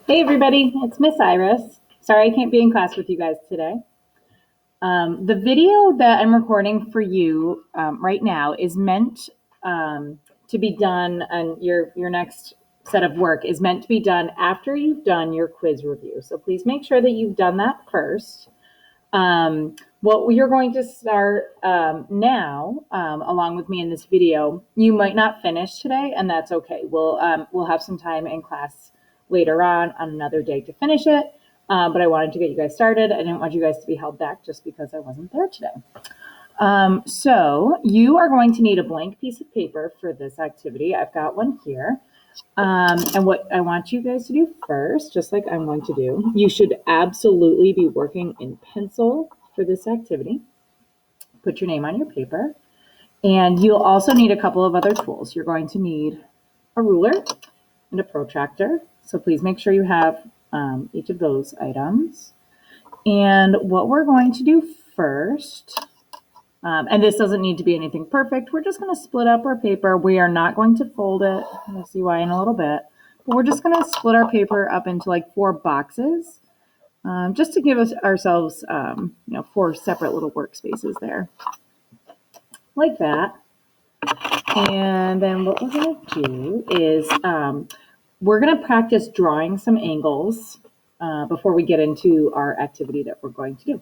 Hey everybody, it's Miss Iris. Sorry I can't be in class with you guys today. The video that I'm recording for you right now is meant to be done, and your next set of work is meant to be done after you've done your quiz review. So please make sure that you've done that first. What you're going to start now, along with me in this video, you might not finish today, and that's okay. We'll have some time in class later on another day to finish it. But I wanted to get you guys started. I didn't want you guys to be held back just because I wasn't there today. So you are going to need a blank piece of paper for this activity. I've got one here. And what I want you guys to do first, just like I'm going to do, you should absolutely be working in pencil for this activity. Put your name on your paper. And you'll also need a couple of other tools. You're going to need a ruler and a protractor. So please make sure you have each of those items. And what we're going to do first, and this doesn't need to be anything perfect. We're just going to split up our paper. We are not going to fold it. You'll see why in a little bit. But we're just going to split our paper up into like 4 boxes, just to give ourselves, 4 separate little workspaces there, like that. And then what we're going to do is we're going to practice drawing some angles before we get into our activity that we're going to do.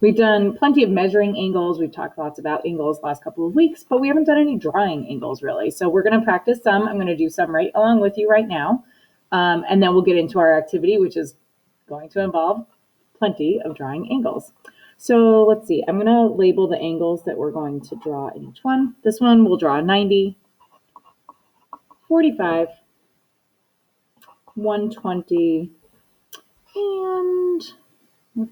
We've done plenty of measuring angles. We've talked lots about angles the last couple of weeks, but we haven't done any drawing angles really. So we're going to practice some. I'm going to do some right along with you right now. And then we'll get into our activity, which is going to involve plenty of drawing angles. So let's see. I'm going to label the angles that we're going to draw in each one. This one we'll draw 90, 45, 120, and we'll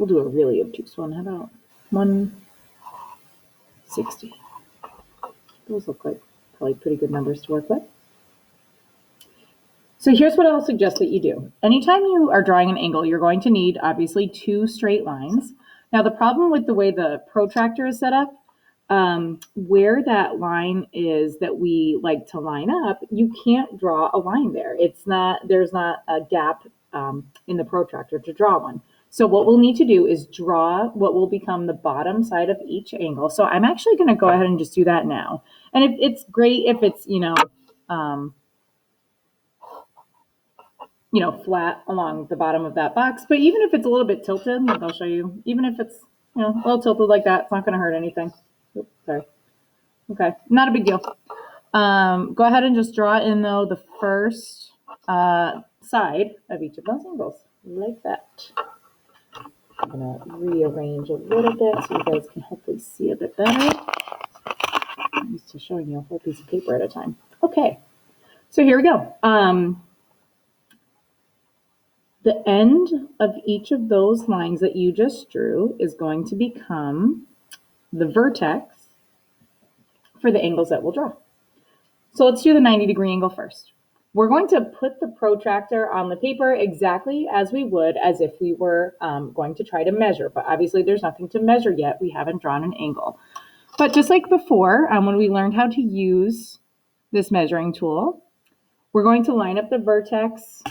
do a really obtuse one. How about 160? Those look like probably pretty good numbers to work with. So here's what I'll suggest that you do. Anytime you are drawing an angle, you're going to need obviously 2 straight lines. Now the problem with the way the protractor is set up, where that line is that we like to line up, you can't draw a line there. There's not a gap in the protractor to draw one. So what we'll need to do is draw what will become the bottom side of each angle. So I'm actually going to go ahead and just do that now. And it's great if it's, flat along the bottom of that box. But even if it's a little bit tilted, like I'll show you, even if it's, a little tilted like that, it's not going to hurt anything. Oops, sorry. Okay, not a big deal. Go ahead and just draw in, though, the first side of each of those angles, like that. I'm going to rearrange a little bit so you guys can hopefully see a bit better. I'm used to showing you a whole piece of paper at a time. Okay, so here we go. The end of each of those lines that you just drew is going to become the vertex for the angles that we'll draw. So let's do the 90-degree angle first. We're going to put the protractor on the paper exactly as we would as if we were going to try to measure, but obviously there's nothing to measure yet. We haven't drawn an angle. But just like before, when we learned how to use this measuring tool, we're going to line up the vertex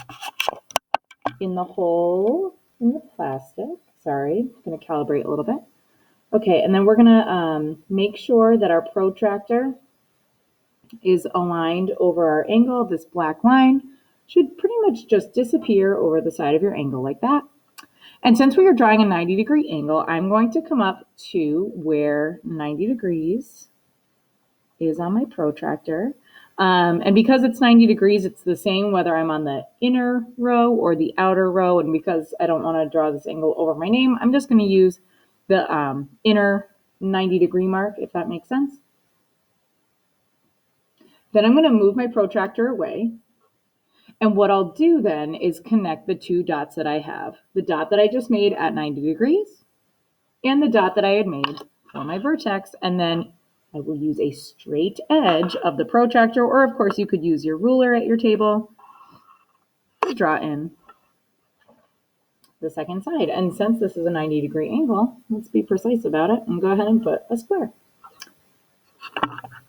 in the hole in the plastic. Sorry, I'm going to calibrate a little bit. Okay, and then we're going to make sure that our protractor is aligned over our angle. This black line should pretty much just disappear over the side of your angle like that. And since we are drawing a 90-degree angle, I'm going to come up to where 90 degrees is on my protractor. And because it's 90 degrees, it's the same whether I'm on the inner row or the outer row. And because I don't want to draw this angle over my name, I'm just going to use the inner 90-degree mark, if that makes sense. Then I'm going to move my protractor away. And what I'll do then is connect the 2 dots that I have. The dot that I just made at 90 degrees and the dot that I had made for my vertex. And then I will use a straight edge of the protractor, or of course you could use your ruler at your table to draw in the second side. And since this is a 90-degree angle, let's be precise about it and go ahead and put a square.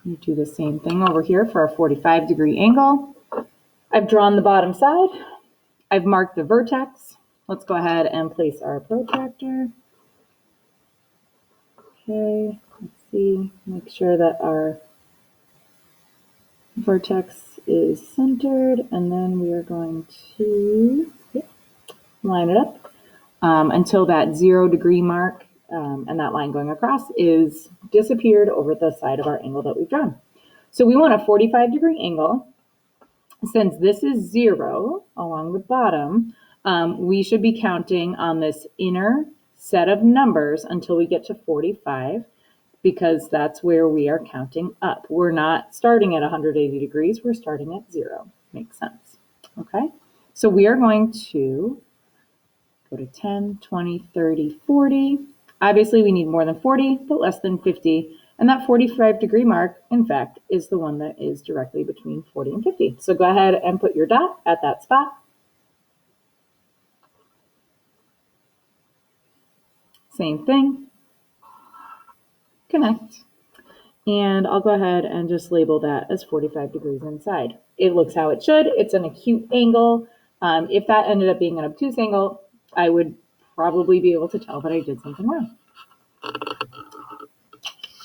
You do the same thing over here for a 45-degree angle. I've drawn the bottom side. I've marked the vertex. Let's go ahead and place our protractor. Okay, let's see, make sure that our vertex is centered, and then we are going to line it up until that 0 degree mark and that line going across is disappeared over the side of our angle that we've drawn. So we want a 45-degree angle. Since this is 0 along the bottom, we should be counting on this inner set of numbers until we get to 45, because that's where we are counting up. We're not starting at 180 degrees, we're starting at 0. Makes sense. Okay, so we are going to go to 10, 20, 30, 40. Obviously, we need more than 40, but less than 50. And that 45-degree mark, in fact, is the one that is directly between 40 and 50. So go ahead and put your dot at that spot. Same thing. Connect. And I'll go ahead and just label that as 45 degrees inside. It looks how it should. It's an acute angle. If that ended up being an obtuse angle, I would probably be able to tell that I did something wrong.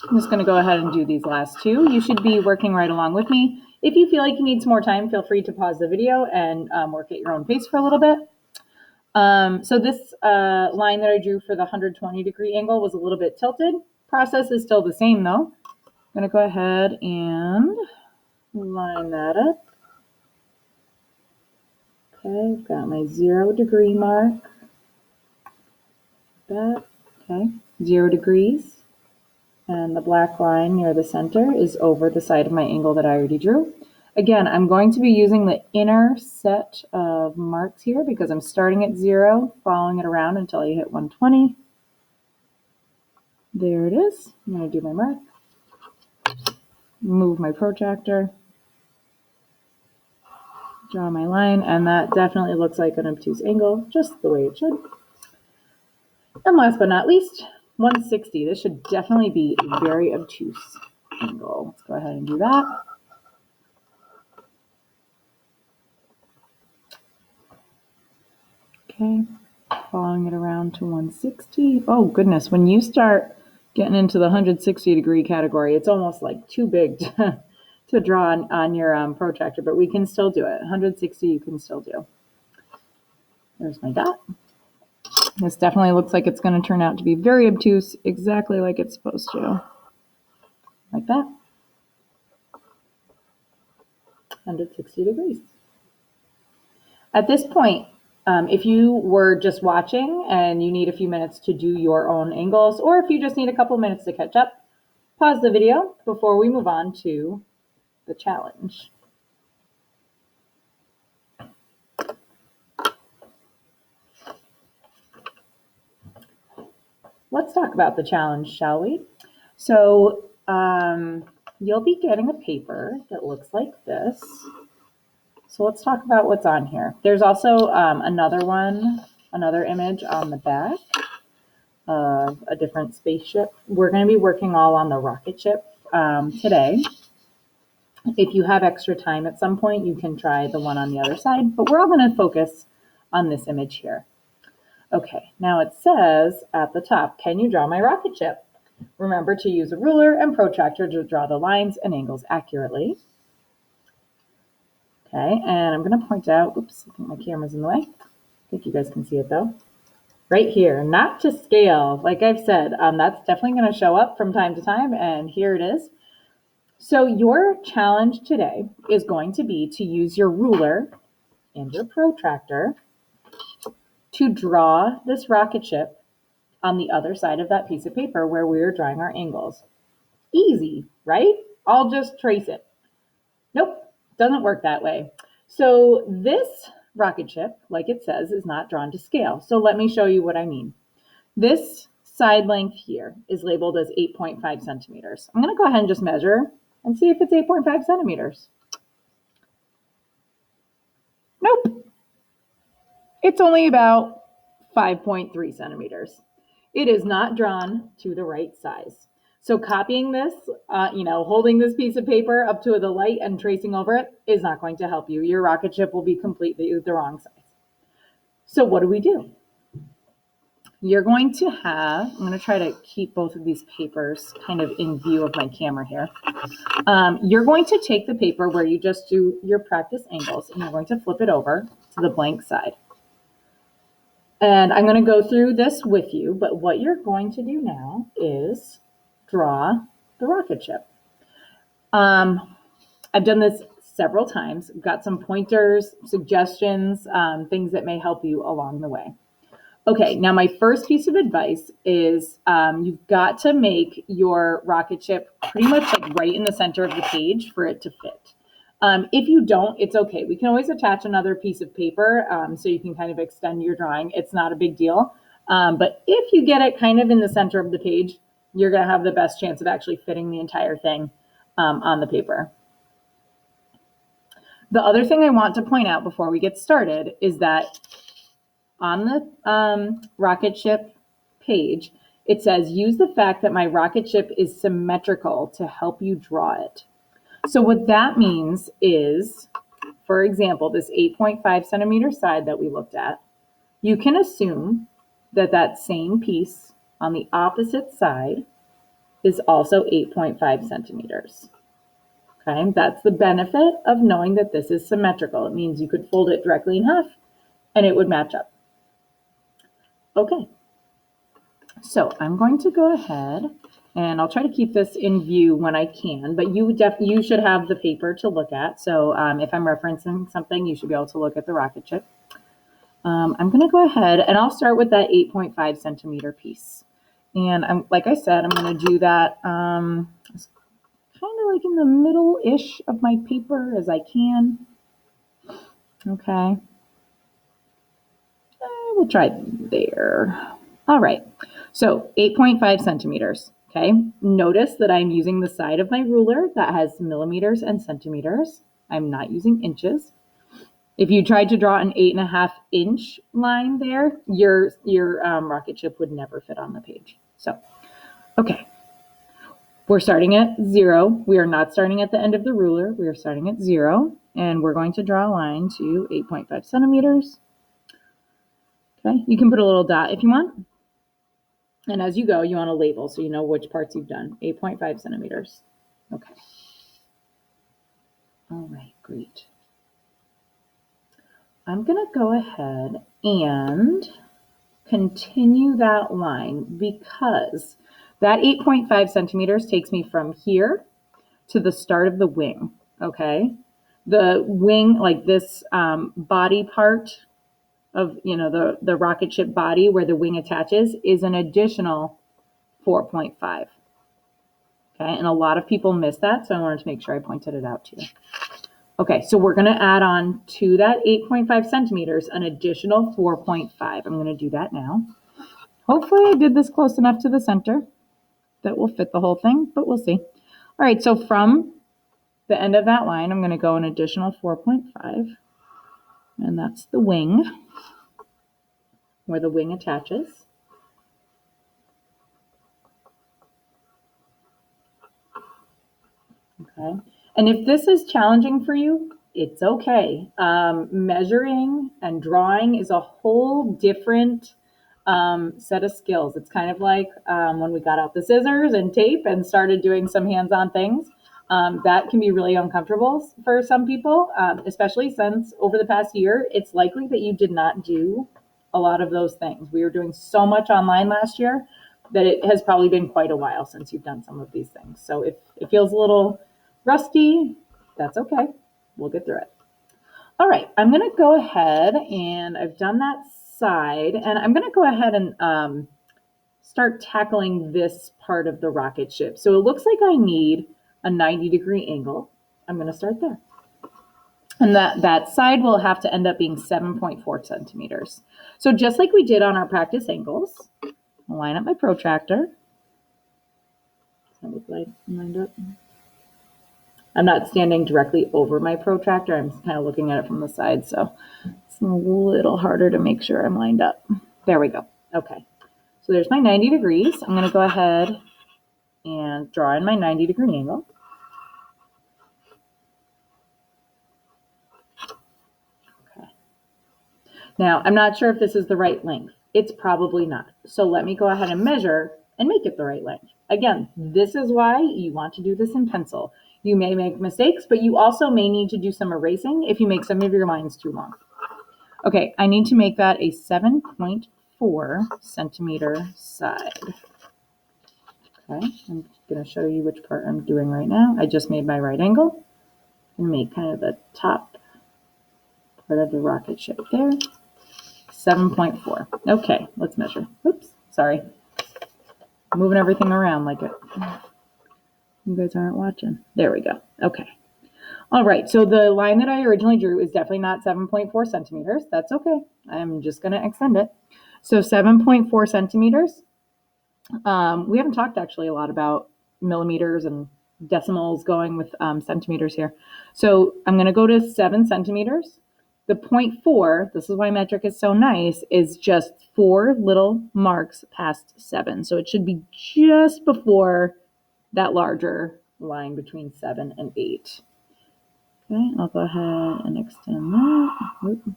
I'm just going to go ahead and do these last two. You should be working right along with me. If you feel like you need some more time, feel free to pause the video and work at your own pace for a little bit. So this line that I drew for the 120-degree angle was a little bit tilted. Process is still the same though. I'm going to go ahead and line that up. Okay, I've got my 0 degree mark. That, okay, 0 degrees. And the black line near the center is over the side of my angle that I already drew. Again, I'm going to be using the inner set of marks here because I'm starting at 0, following it around until I hit 120. There it is. I'm going to do my mark. Move my protractor. Draw my line, and that definitely looks like an obtuse angle, just the way it should. And last but not least, 160. This should definitely be a very obtuse angle. Let's go ahead and do that. Okay, following it around to 160. Oh goodness, when you start getting into the 160-degree category, it's almost like too big to draw on your protractor, but we can still do it. 160 you can still do. There's my dot. This definitely looks like it's going to turn out to be very obtuse, exactly like it's supposed to. Like that. 160 degrees. At this point, if you were just watching and you need a few minutes to do your own angles, or if you just need a couple minutes to catch up, pause the video before we move on to the challenge. Let's talk about the challenge, shall we? So you'll be getting a paper that looks like this. So let's talk about what's on here. There's also another image on the back of a different spaceship. We're going to be working all on the Rocketship today. If you have extra time at some point, you can try the one on the other side, but we're all going to focus on this image here. Okay, now it says at the top, can you draw my rocket ship? Remember to use a ruler and protractor to draw the lines and angles accurately. Okay, and I'm going to point out, oops, I think my camera's in the way. I think you guys can see it though. Right here, not to scale. Like I've said, that's definitely going to show up from time to time, and here it is. So your challenge today is going to be to use your ruler and your protractor to draw this rocket ship on the other side of that piece of paper where we are drawing our angles. Easy, right? I'll just trace it. Nope, doesn't work that way. So this rocket ship, like it says, is not drawn to scale. So let me show you what I mean. This side length here is labeled as 8.5 centimeters. I'm going to go ahead and just measure and see if it's 8.5 centimeters. Nope. It's only about 5.3 centimeters. It is not drawn to the right size. So copying this, holding this piece of paper up to the light and tracing over it is not going to help you. Your rocket ship will be completely the wrong size. So what do? You're going to I'm going to try to keep both of these papers kind of in view of my camera here. You're going to take the paper where you just do your practice angles and you're going to flip it over to the blank side. And I'm going to go through this with you, but what you're going to do now is draw the rocket ship. I've done this several times, got some pointers, suggestions, things that may help you along the way. Okay, now my first piece of advice is you've got to make your rocket ship pretty much like right in the center of the page for it to fit. If you don't, it's okay. We can always attach another piece of paper so you can kind of extend your drawing. It's not a big deal. But if you get it kind of in the center of the page, you're going to have the best chance of actually fitting the entire thing on the paper. The other thing I want to point out before we get started is that on the rocket ship page, it says, use the fact that my rocket ship is symmetrical to help you draw it. So what that means is, for example, this 8.5 centimeter side that we looked at, you can assume that that same piece on the opposite side is also 8.5 centimeters. Okay, that's the benefit of knowing that this is symmetrical. It means you could fold it directly in half and it would match up. Okay, so I'm going to go ahead and I'll try to keep this in view when I can, but you should have the paper to look at. So if I'm referencing something, you should be able to look at the rocket ship. I'm going to go ahead and I'll start with that 8.5 centimeter piece. And like I said, I'm going to do that kind of like in the middle-ish of my paper as I can. Okay. We'll try there. All right. So 8.5 centimeters. Okay. Notice that I'm using the side of my ruler that has millimeters and centimeters. I'm not using inches. If you tried to draw an 8.5 inch line there, your rocket ship would never fit on the page. So, okay. We're starting at 0. We are not starting at the end of the ruler. We are starting at 0. And we're going to draw a line to 8.5 centimeters. Okay, you can put a little dot if you want. And as you go, you want to label so you know which parts you've done. 8.5 centimeters. Okay. All right, great. I'm going to go ahead and continue that line because that 8.5 centimeters takes me from here to the start of the wing, okay? The wing, like this body part of, the rocket ship body where the wing attaches is an additional 4.5. Okay, and a lot of people miss that, so I wanted to make sure I pointed it out to you. Okay, so we're going to add on to that 8.5 centimeters an additional 4.5. I'm going to do that now. Hopefully I did this close enough to the center that will fit the whole thing, but we'll see. All right, so from the end of that line, I'm going to go an additional 4.5, and that's the wing, where the wing attaches. Okay, and if this is challenging for you, it's okay. Measuring and drawing is a whole different set of skills. It's kind of like when we got out the scissors and tape and started doing some hands-on things. That can be really uncomfortable for some people, especially since over the past year, it's likely that you did not do a lot of those things. We were doing so much online last year that it has probably been quite a while since you've done some of these things. So if it feels a little rusty, that's okay. We'll get through it. All right, I'm going to go ahead and I've done that side, and I'm going to go ahead and start tackling this part of the rocket ship. So it looks like I need a 90-degree angle. I'm going to start there. And that side will have to end up being 7.4 centimeters. So just like we did on our practice angles, I'll line up my protractor. Does that look like lined up? I'm not standing directly over my protractor. I'm kind of looking at it from the side, so it's a little harder to make sure I'm lined up. There we go. Okay. So there's my 90 degrees. I'm going to go ahead and draw in my 90-degree angle. Okay. Now, I'm not sure if this is the right length. It's probably not. So let me go ahead and measure and make it the right length. Again, this is why you want to do this in pencil. You may make mistakes, but you also may need to do some erasing if you make some of your lines too long. Okay, I need to make that a 7.4 centimeter side. Okay, I'm going to show you which part I'm doing right now. I just made my right angle and make kind of the top part of the rocket ship there. 7.4. Okay, let's measure. Oops, sorry. Moving everything around like it. You guys aren't watching. There we go. Okay. All right, so the line that I originally drew is definitely not 7.4 centimeters. That's okay. I'm just going to extend it. So 7.4 centimeters. We haven't talked actually a lot about millimeters and decimals going with centimeters here. So I'm going to go to 7 centimeters. The 0.4, this is why metric is so nice, is just 4 little marks past 7. So it should be just before that larger line between 7 and 8. Okay, I'll go ahead and extend that.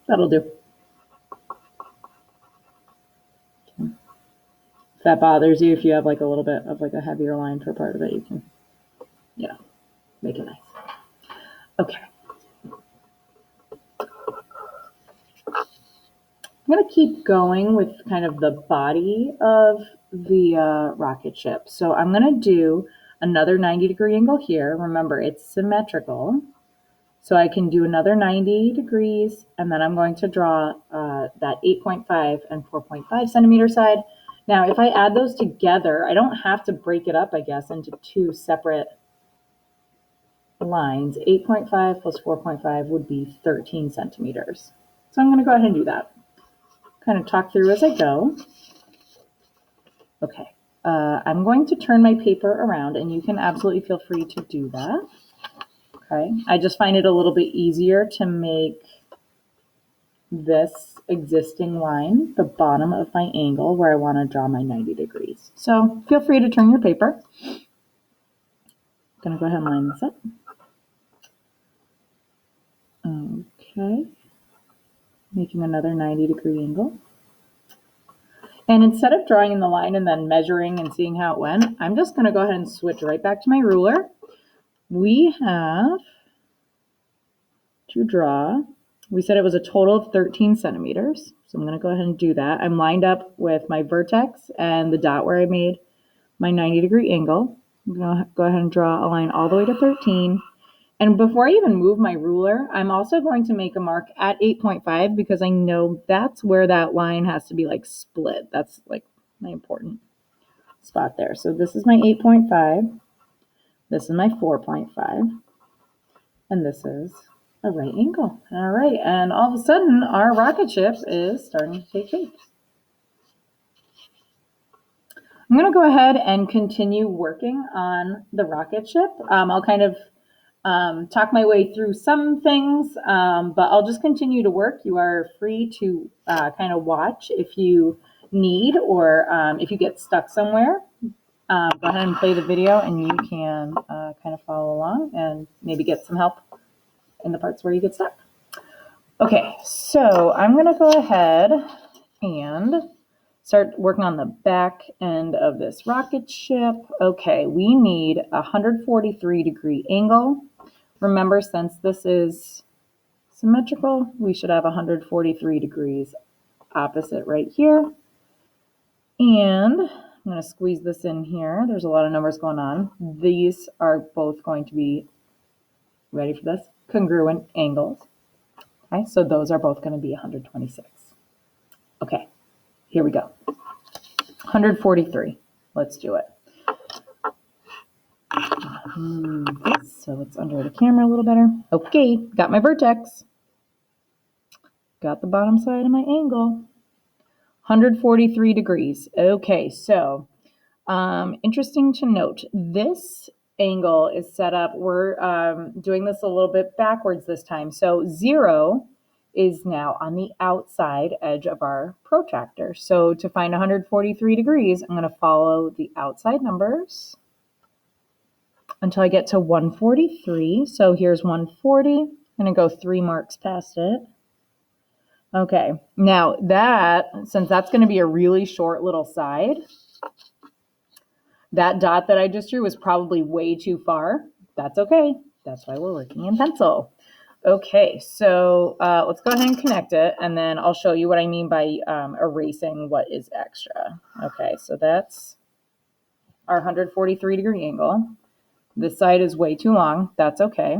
That'll do. Okay. If that bothers you, if you have like a little bit of like a heavier line for part of it, you can, make it nice. Okay. I'm going to keep going with kind of the body of the rocket ship. So I'm going to do another 90-degree angle here. Remember, it's symmetrical. So I can do another 90 degrees, and then I'm going to draw that 8.5 and 4.5 centimeter side. Now, if I add those together, I don't have to break it up, I guess, into 2 separate lines. 8.5 plus 4.5 would be 13 centimeters. So I'm going to go ahead and do that. Kind of talk through as I go. Okay, I'm going to turn my paper around, and you can absolutely feel free to do that. Okay, I just find it a little bit easier to make this existing line the bottom of my angle where I want to draw my 90 degrees. So feel free to turn your paper. I'm going to go ahead and line this up. Okay, making another 90-degree angle. And instead of drawing in the line and then measuring and seeing how it went, I'm just going to go ahead and switch right back to my ruler. We have to draw, we said it was a total of 13 centimeters. So I'm going to go ahead and do that. I'm lined up with my vertex and the dot where I made my 90-degree angle. I'm going to go ahead and draw a line all the way to 13. And before I even move my ruler, I'm also going to make a mark at 8.5 because I know that's where that line has to be like split. That's like my important spot there. So this is my 8.5. This is my 4.5. And this is a right angle. All right. And all of a sudden, our rocket ship is starting to take shape. I'm going to go ahead and continue working on the rocket ship. I'll kind of talk my way through some things, but I'll just continue to work. You are free to kind of watch if you need, or if you get stuck somewhere, go ahead and play the video and you can kind of follow along and maybe get some help in the parts where you get stuck. Okay, so I'm going to go ahead and start working on the back end of this rocket ship. Okay, we need a 143-degree angle. Remember, since this is symmetrical, we should have 143 degrees opposite right here. And I'm going to squeeze this in here. There's a lot of numbers going on. These are both going to be, ready for this, congruent angles. Okay, so those are both going to be 126. Okay, here we go. 143. Let's do it. So it's under the camera a little better. Okay, got my vertex. Got the bottom side of my angle. 143 degrees. Okay, so interesting to note, this angle is set up, we're doing this a little bit backwards this time. So 0 is now on the outside edge of our protractor. So to find 143 degrees, I'm going to follow the outside numbers until I get to 143. So here's 140. I'm going to go 3 marks past it. Okay, now since that's going to be a really short little side, that dot that I just drew was probably way too far. That's okay. That's why we're working in pencil. Okay, so let's go ahead and connect it, and then I'll show you what I mean by erasing what is extra. Okay, so that's our 143 degree angle. This side is way too long. That's okay.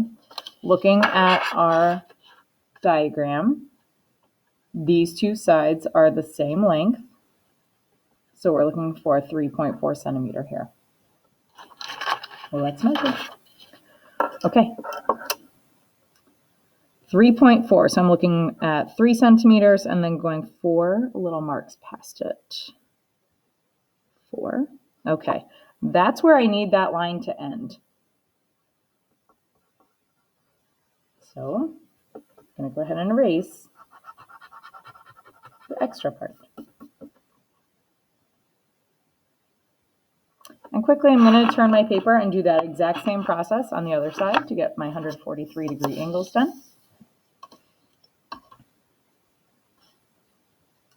Looking at our diagram, these two sides are the same length. So we're looking for a 3.4 centimeter here. Well, let's measure. Okay. 3.4. So I'm looking at 3 centimeters and then going 4 little marks past it. 4. Okay. That's where I need that line to end. So I'm going to go ahead and erase the extra part. And quickly, I'm going to turn my paper and do that exact same process on the other side to get my 143 degree angles done.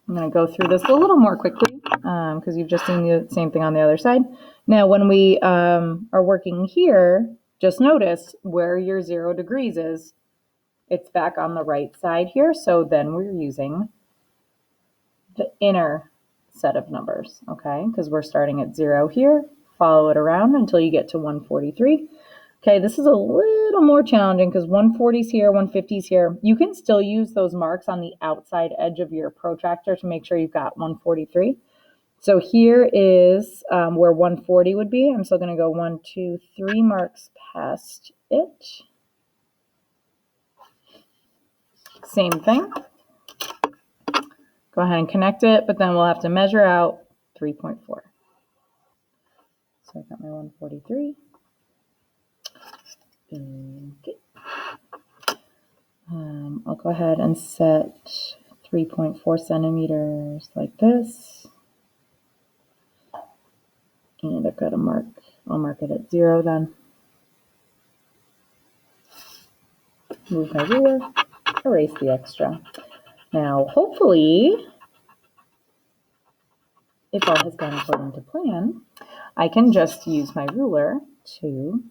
I'm going to go through this a little more quickly because you've just seen the same thing on the other side. Now, when we are working here, just notice where your 0 degrees is. It's back on the right side here. So then we're using the inner set of numbers, okay? Because we're starting at 0 here. Follow it around until you get to 143. Okay, this is a little more challenging because 140's here, 150's here. You can still use those marks on the outside edge of your protractor to make sure you've got 143. So here is where 140 would be. I'm still going to go 1, 2, 3 marks past it. Same thing. Go ahead and connect it, but then we'll have to measure out 3.4. So I got my 143. Okay. I'll go ahead and set 3.4 centimeters like this. And I've got a mark. I'll mark it at 0 then. Move my ruler, erase the extra. Now, hopefully, if all has gone according to plan, I can just use my ruler to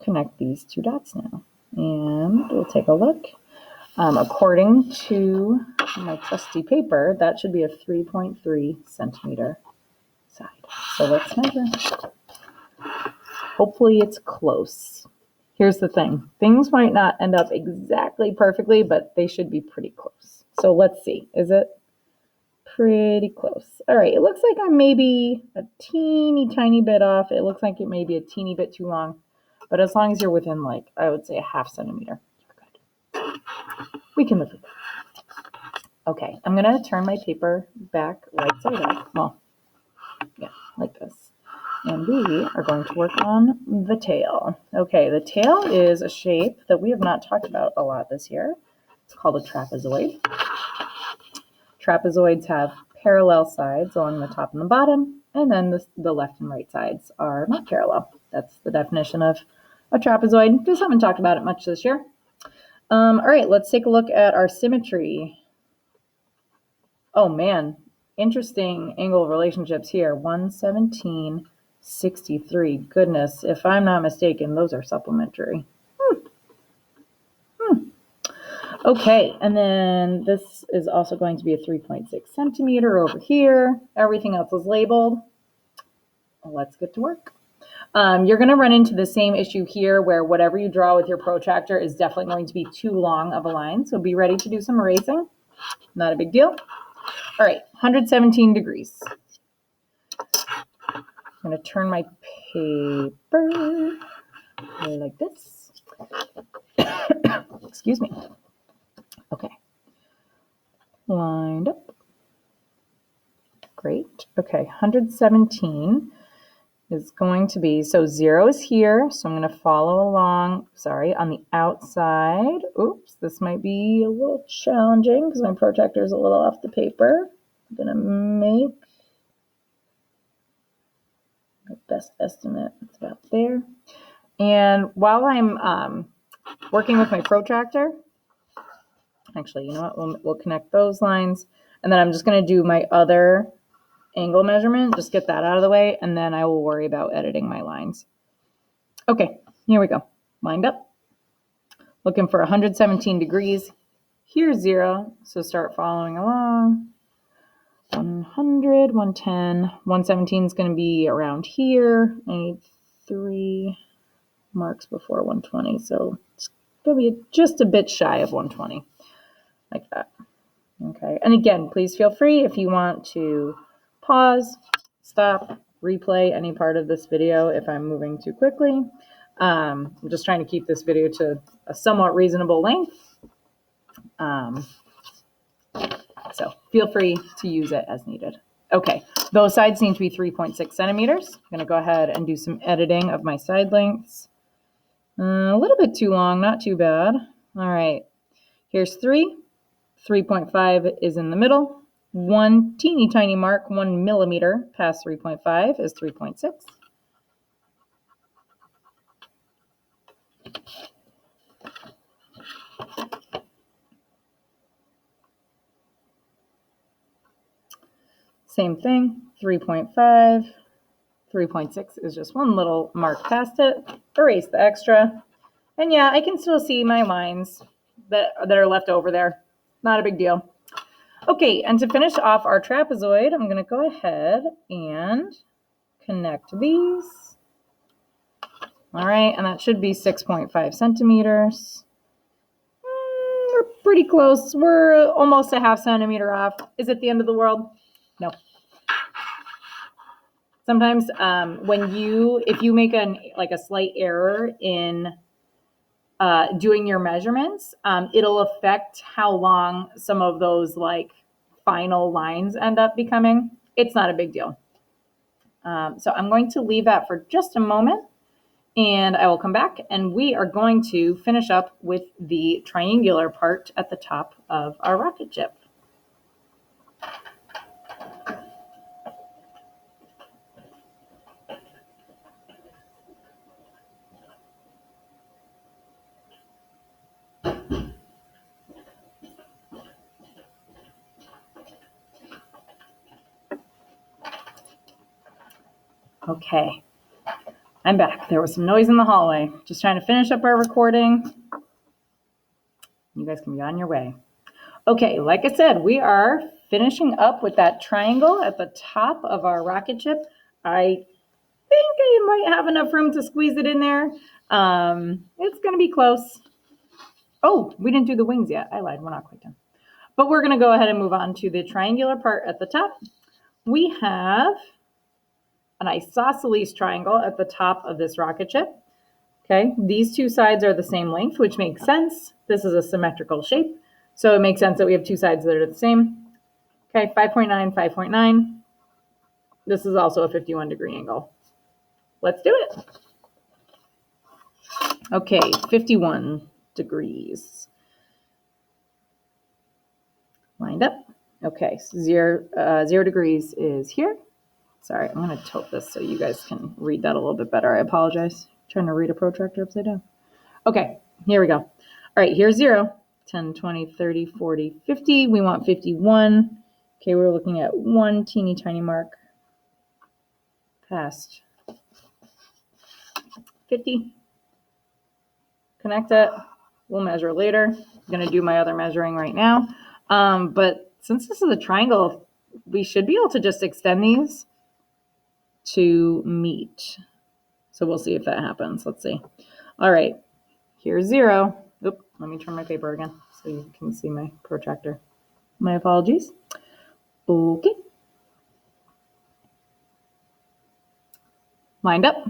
connect these 2 dots now. And we'll take a look. According to my trusty paper, that should be a 3.3 centimeter side. So let's measure. Hopefully it's close. Here's the thing. Things might not end up exactly perfectly, but they should be pretty close. So let's see. Is it pretty close? All right. It looks like I'm maybe a teeny tiny bit off. It looks like it may be a teeny bit too long. But as long as you're within, like, I would say a ½ centimeter, you're good. We can live with that. Okay, I'm going to turn my paper back right side up. Well, yeah, like this. And we are going to work on the tail. Okay, the tail is a shape that we have not talked about a lot this year. It's called a trapezoid. Trapezoids have parallel sides along the top and the bottom, and then the left and right sides are not parallel. That's the definition of a trapezoid. Just haven't talked about it much this year. All right, let's take a look at our symmetry. Oh man, interesting angle relationships here. 117, 63. Goodness, if I'm not mistaken, those are supplementary. Okay, and then this is also going to be a 3.6 centimeter over here. Everything else is labeled. Let's get to work. You're going to run into the same issue here where whatever you draw with your protractor is definitely going to be too long of a line. So be ready to do some erasing. Not a big deal. All right, 117 degrees. I'm going to turn my paper like this. Excuse me. Okay. Lined up. Great. Okay, 117 is going to be, so 0 is here, so I'm going to follow along, sorry, on the outside. Oops, this might be a little challenging because my protractor is a little off the paper. I'm going to make my best estimate. It's about there. And while I'm working with my protractor, actually, you know what, we'll connect those lines, and then I'm just going to do my other angle measurement, just get that out of the way, and then I will worry about editing my lines. Okay, here we go. Lined up. Looking for 117 degrees. Here's 0, so start following along. 100, 110, 117 is going to be around here. I need 3 marks before 120, so it's going to be just a bit shy of 120, like that. Okay, and again, please feel free if you want to pause, stop, replay any part of this video if I'm moving too quickly. I'm just trying to keep this video to a somewhat reasonable length. So feel free to use it as needed. Okay, those sides need to be 3.6 centimeters. I'm gonna go ahead and do some editing of my side lengths. A little bit too long, not too bad. All right, here's 3. 3.5 is in the middle. 1 teeny tiny mark, 1 millimeter past 3.5 is 3.6. Same thing, 3.5, 3.6 is just one little mark past it. Erase the extra. And yeah, I can still see my lines that are left over there. Not a big deal. Okay, and to finish off our trapezoid, I'm gonna go ahead and connect these. All right, and that should be 6.5 centimeters. We're pretty close. We're almost a ½ centimeter off. Is it the end of the world? No. Sometimes if you make a slight error in doing your measurements, it'll affect how long some of those final lines end up becoming. It's not a big deal. So I'm going to leave that for just a moment, and I will come back and we are going to finish up with the triangular part at the top of our rocket ship. Okay, I'm back. There was some noise in the hallway. Just trying to finish up our recording. You guys can be on your way. Okay, like I said, we are finishing up with that triangle at the top of our rocket ship. I think I might have enough room to squeeze it in there. It's going to be close. Oh, we didn't do the wings yet. I lied. We're not quite done. But we're going to go ahead and move on to the triangular part at the top. We have an isosceles triangle at the top of this rocket ship. Okay, these two sides are the same length, which makes sense. This is a symmetrical shape, so it makes sense that we have two sides that are the same. Okay, 5.9, 5.9. This is also a 51 degree angle. Let's do it. Okay, 51 degrees. Lined up. Okay, so 0 degrees is here. Sorry, I'm going to tilt this so you guys can read that a little bit better. I apologize. I'm trying to read a protractor upside down. Okay, here we go. All right, here's 0, 10, 20, 30, 40, 50. We want 51. Okay, we're looking at 1 teeny tiny mark past 50. Connect it. We'll measure later. I'm going to do my other measuring right now. But since this is a triangle, we should be able to just extend these to meet. So we'll see if that happens. Let's see. All right, here's 0. Oop, let me turn my paper again so you can see my protractor. My apologies. Okay. Lined up.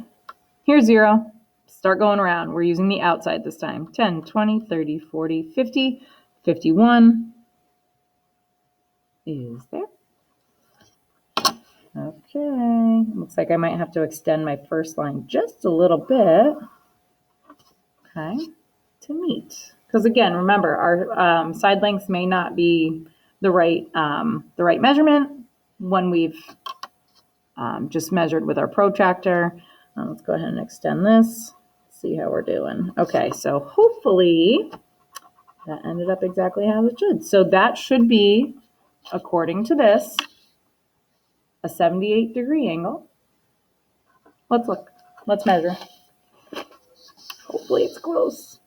Here's 0. Start going around. We're using the outside this time. 10, 20, 30, 40, 50, 51 is there. Okay, looks like I might have to extend my first line just a little bit, okay, to meet. Because again, remember, our side lengths may not be the right measurement when we've just measured with our protractor. Let's go ahead and extend this, see how we're doing. Okay, so hopefully that ended up exactly how it should. So that should be, according to this, a 78-degree angle. Let's look. Let's measure. Hopefully it's close.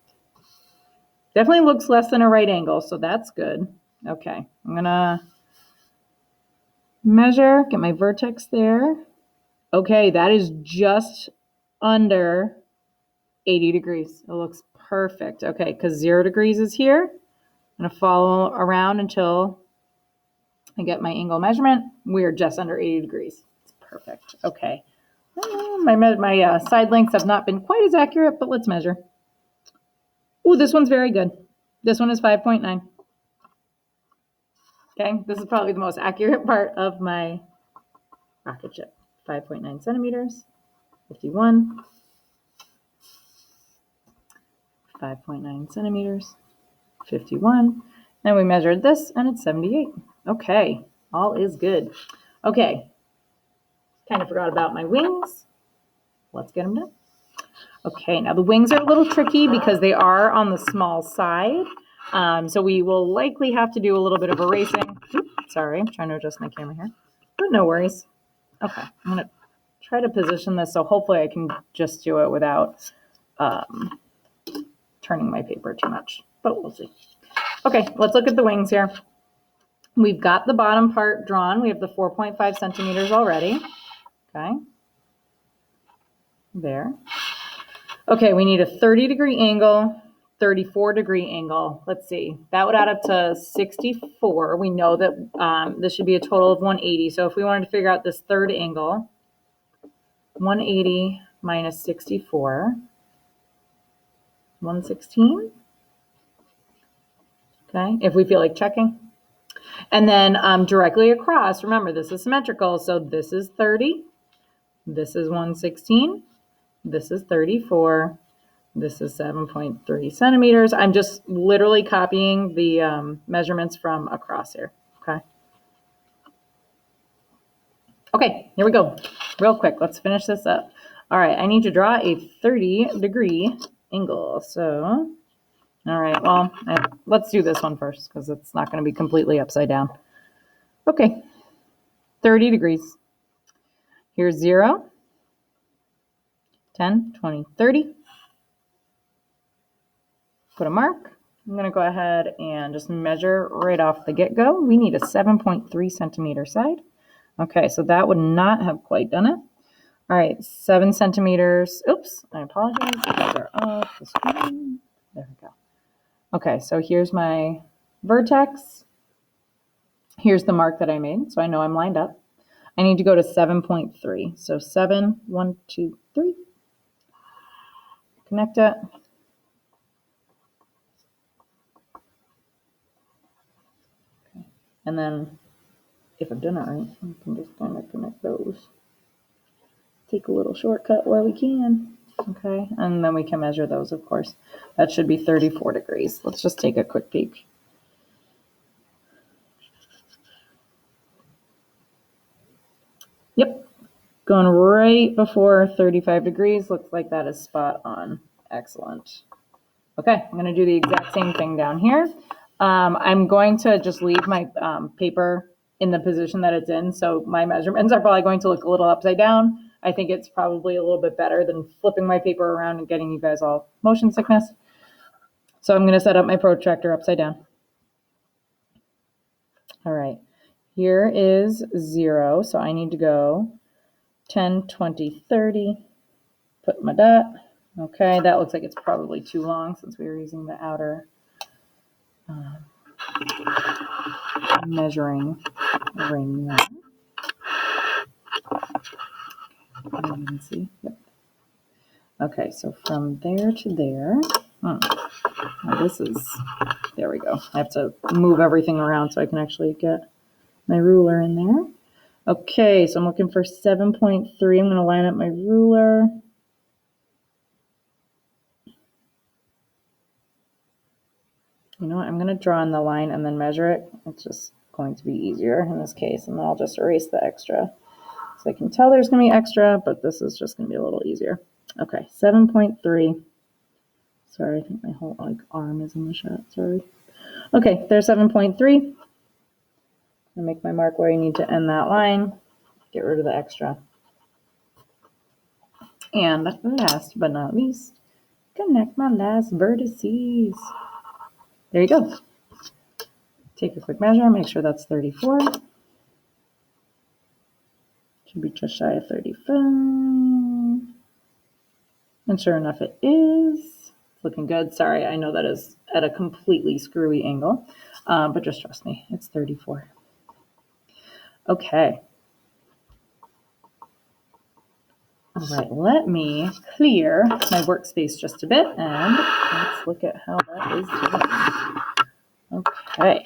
Definitely looks less than a right angle, so that's good. Okay, I'm gonna measure, get my vertex there. Okay, that is just under 80 degrees. It looks perfect. Okay, because 0 degrees is here. I'm gonna follow around until I get my angle measurement. We are just under 80 degrees. It's perfect. Okay. My side lengths have not been quite as accurate, but let's measure. Ooh, this one's very good. This one is 5.9. Okay, this is probably the most accurate part of my Rocketship. 5.9 centimeters, 51. 5.9 centimeters, 51. And we measured this, and it's 78. Okay, all is good. Okay, kind of forgot about my wings. Let's get them done. Okay, now the wings are a little tricky because they are on the small side. So we will likely have to do a little bit of erasing. Sorry, I'm trying to adjust my camera here, but no worries. Okay, I'm gonna try to position this so hopefully I can just do it without turning my paper too much, but we'll see. Okay, let's look at the wings here. We've got the bottom part drawn. We have the 4.5 centimeters already. Okay, there. Okay, we need a 30-degree angle, 34-degree angle. Let's see. That would add up to 64. We know that this should be a total of 180. So if we wanted to figure out this third angle, 180 minus 64, 116. Okay, if we feel like checking. And then directly across, remember, this is symmetrical. So this is 30. This is 116. This is 34. This is 7.3 centimeters. I'm just literally copying the measurements from across here. Okay. Okay, here we go. Real quick, let's finish this up. All right, I need to draw a 30-degree angle. So, all right, well, let's do this one first because it's not going to be completely upside down. Okay, 30 degrees. Here's 0, 10, 20, 30. Put a mark. I'm going to go ahead and just measure right off the get-go. We need a 7.3 centimeter side. Okay, so that would not have quite done it. All right, 7 centimeters. Oops, I apologize. You guys are off the screen. There we go. Okay, so here's my vertex. Here's the mark that I made, so I know I'm lined up. I need to go to 7.3. So 7, 1, 2, 3. Connect it. Okay. And then if I've done it right, I can just kind of connect those. Take a little shortcut where we can. Okay, and then we can measure those, of course. That should be 34 degrees. Let's just take a quick peek. Yep, going right before 35 degrees. Looks like that is spot on. Excellent. Okay, I'm going to do the exact same thing down here. I'm going to just leave my paper in the position that it's in, so my measurements are probably going to look a little upside down. I think it's probably a little bit better than flipping my paper around and getting you guys all motion sickness. So I'm going to set up my protractor upside down. All right, here is 0, so I need to go 10, 20, 30, put my dot. Okay, that looks like it's probably too long since we were using the outer measuring ring there. You can see. Yep. Okay, so from there to there. Now this is, there we go. I have to move everything around so I can actually get my ruler in there. Okay, so I'm looking for 7.3. I'm going to line up my ruler. You know what? I'm going to draw on the line and then measure it. It's just going to be easier in this case, and then I'll just erase the extra. So I can tell there's going to be extra, but this is just going to be a little easier. Okay, 7.3. Sorry, I think my whole arm is in the shot. Sorry. Okay, there's 7.3. I'll make my mark where I need to end that line. Get rid of the extra. And last but not least, connect my last vertices. There you go. Take a quick measure, make sure that's 34. Should be just shy of 35. And sure enough, it is. It's looking good. Sorry, I know that is at a completely screwy angle, but just trust me, it's 34. Okay. All right, let me clear my workspace just a bit, and let's look at how that is doing. Okay.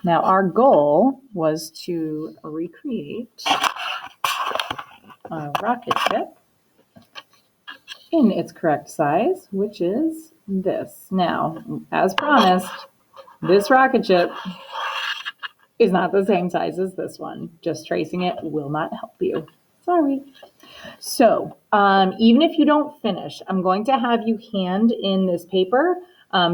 Now, our goal was to recreate a rocket ship in its correct size, which is this. Now, as promised, this rocket ship is not the same size as this one. Just tracing it will not help you. Sorry. So, even if you don't finish, I'm going to have you hand in this paper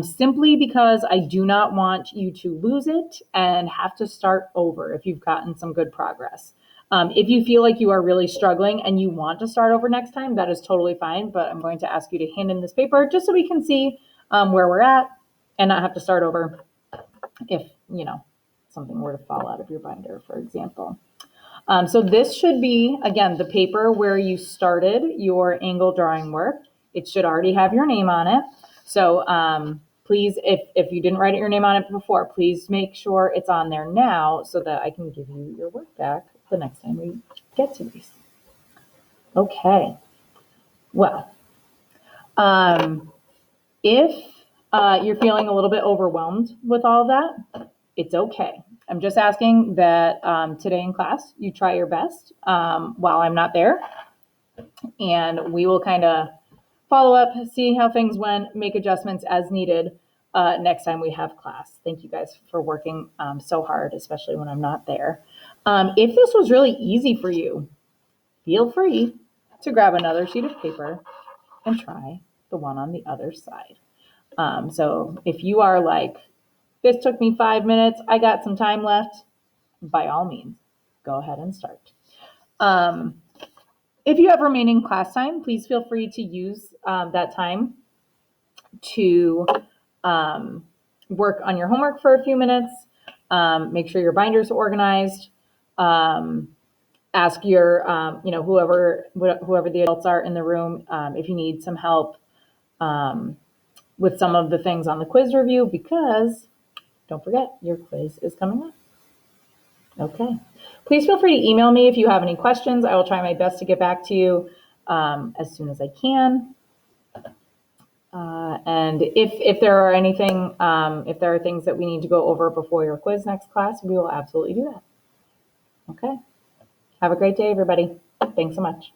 simply because I do not want you to lose it and have to start over if you've gotten some good progress. If you feel like you are really struggling and you want to start over next time, that is totally fine, but I'm going to ask you to hand in this paper just so we can see where we're at and not have to start over if, you know, something were to fall out of your binder, for example. So this should be, again, the paper where you started your angle drawing work. It should already have your name on it. So please, if you didn't write your name on it before, please make sure it's on there now so that I can give you your work back the next time we get to these. Okay. Well, if you're feeling a little bit overwhelmed with all of that, it's okay. I'm just asking that today in class, you try your best while I'm not there. And we will kind of follow up, see how things went, make adjustments as needed next time we have class. Thank you guys for working so hard, especially when I'm not there. If this was really easy for you, feel free to grab another sheet of paper and try the one on the other side. So if you are like, this took me 5 minutes, I got some time left, by all means, go ahead and start. If you have remaining class time, please feel free to use that time to work on your homework for a few minutes, make sure your binders are organized, ask your, whoever the adults are in the room, if you need some help with some of the things on the quiz review, because don't forget, your quiz is coming up. Okay. Please feel free to email me if you have any questions. I will try my best to get back to you as soon as I can. And if there are anything, if there are things that we need to go over before your quiz next class, we will absolutely do that. Okay. Have a great day, everybody. Thanks so much.